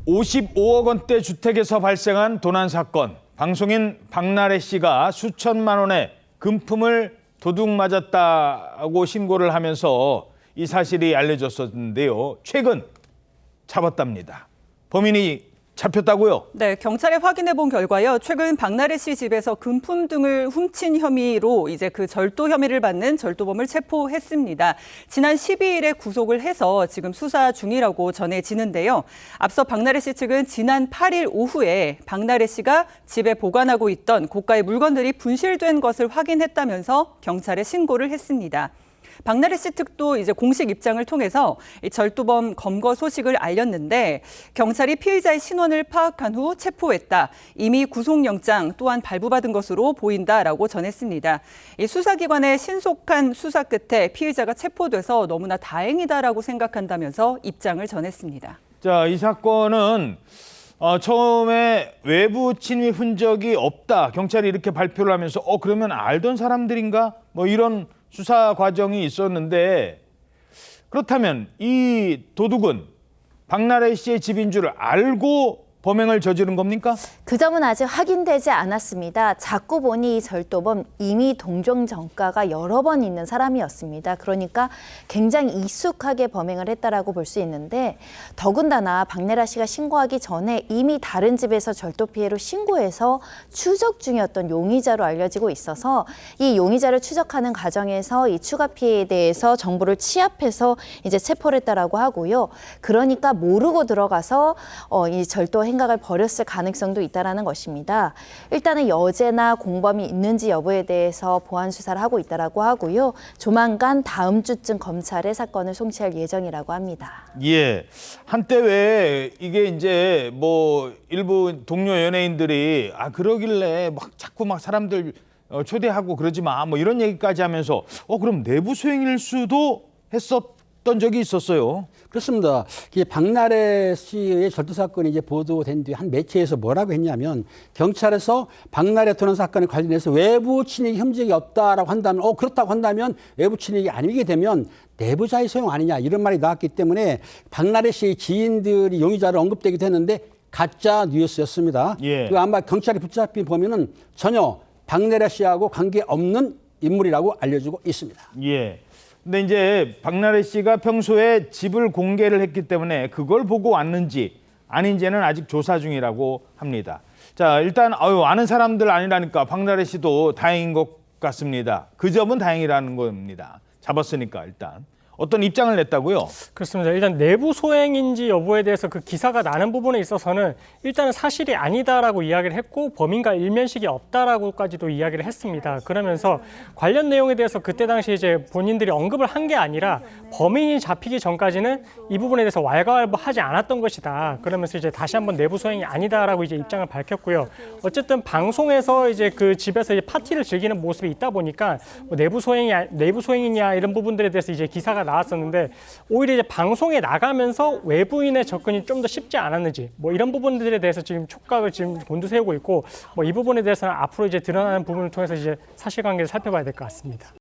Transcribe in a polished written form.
55억 원대 주택에서 발생한 도난 사건. 방송인 박나래 씨가 수천만 원의 금품을 도둑 맞았다고 신고를 하면서 이 사실이 알려졌었는데요. 최근 잡았답니다. 범인이 잡혔다고요? 네, 경찰에 확인해 본 결과요. 최근 박나래 씨 집에서 금품 등을 훔친 혐의로 이제 그 절도 혐의를 받는 절도범을 체포했습니다. 지난 12일에 구속을 해서 지금 수사 중이라고 전해지는데요. 앞서 박나래 씨 측은 지난 8일 오후에 박나래 씨가 집에 보관하고 있던 고가의 물건들이 분실된 것을 확인했다면서 경찰에 신고를 했습니다. 박나래 씨 측도 이제 공식 입장을 통해서 이 절도범 검거 소식을 알렸는데 경찰이 피의자의 신원을 파악한 후 체포했다. 이미 구속영장 또한 발부받은 것으로 보인다라고 전했습니다. 이 수사기관의 신속한 수사 끝에 피의자가 체포돼서 너무나 다행이다라고 생각한다면서 입장을 전했습니다. 자, 이 사건은 처음에 외부 침입 흔적이 없다. 경찰이 이렇게 발표를 하면서 그러면 알던 사람들인가? 뭐 이런 수사 과정이 있었는데 그렇다면 이 도둑은 박나래 씨의 집인 줄 알고 범행을 저지른 겁니까? 그 점은 아직 확인되지 않았습니다. 자꾸 보니 이 절도범 이미 동종 전과가 여러 번 있는 사람이었습니다. 그러니까 굉장히 익숙하게 범행을 했다라고 볼 수 있는데 더군다나 박나래 씨가 신고하기 전에 이미 다른 집에서 절도 피해로 신고해서 추적 중이었던 용의자로 알려지고 있어서 이 용의자를 추적하는 과정에서 이 추가 피해에 대해서 정보를 취합해서 이제 체포를 했다라고 하고요. 그러니까 모르고 들어가서 이 절도 행각을 벌였을 가능성도 있다라는 것입니다. 일단은 여죄나 공범이 있는지 여부에 대해서 보안 수사를 하고 있다라고 하고요. 조만간 다음 주쯤 검찰에 사건을 송치할 예정이라고 합니다. 예. 한때 왜 이게 이제 뭐 일부 동료 연예인들이 그러길래 자꾸 사람들 초대하고 그러지 마. 뭐 이런 얘기까지 하면서 그럼 내부 소행일 수도 했었던 적이 있었어요. 그렇습니다. 박나래 씨의 절도 사건이 이제 보도된 뒤에 한 매체에서 뭐라고 했냐면 경찰에서 박나래 도난 사건에 관련해서 외부 침입 흔적이 없다라고 한다면 그렇다고 한다면 외부 침입이 아니게 되면 내부자의 소용 아니냐 이런 말이 나왔기 때문에 박나래 씨의 지인들이 용의자로 언급되기도 했는데 가짜 뉴스였습니다. 예. 그리고 아마 경찰이 붙잡힌 범인은 전혀 박나래 씨하고 관계없는 인물이라고 알려지고 있습니다. 예. 근데 이제 박나래 씨가 평소에 집을 공개를 했기 때문에 그걸 보고 왔는지 아닌지는 아직 조사 중이라고 합니다. 자, 일단 아는 사람들 아니라니까 박나래 씨도 다행인 것 같습니다. 그 점은 다행이라는 겁니다. 잡았으니까 일단. 어떤 입장을 냈다고요? 그렇습니다. 일단 내부 소행인지 여부에 대해서 그 기사가 나는 부분에 있어서는 일단은 사실이 아니다라고 이야기를 했고 범인과 일면식이 없다라고까지도 이야기를 했습니다. 그러면서 관련 내용에 대해서 그때 당시 이제 본인들이 언급을 한 게 아니라 범인이 잡히기 전까지는 이 부분에 대해서 왈가왈부하지 않았던 것이다. 그러면서 이제 다시 한번 내부 소행이 아니다라고 이제 입장을 밝혔고요. 어쨌든 방송에서 이제 그 집에서 이제 파티를 즐기는 모습이 있다 보니까 뭐 내부 소행이냐 이런 부분들에 대해서 이제 기사가 나왔었는데 오히려 이제 방송에 나가면서 외부인의 접근이 좀 더 쉽지 않았는지 뭐 이런 부분들에 대해서 지금 촉각을 지금 곤두세우고 있고 뭐 이 부분에 대해서는 앞으로 이제 드러나는 부분을 통해서 이제 사실관계를 살펴봐야 될 것 같습니다.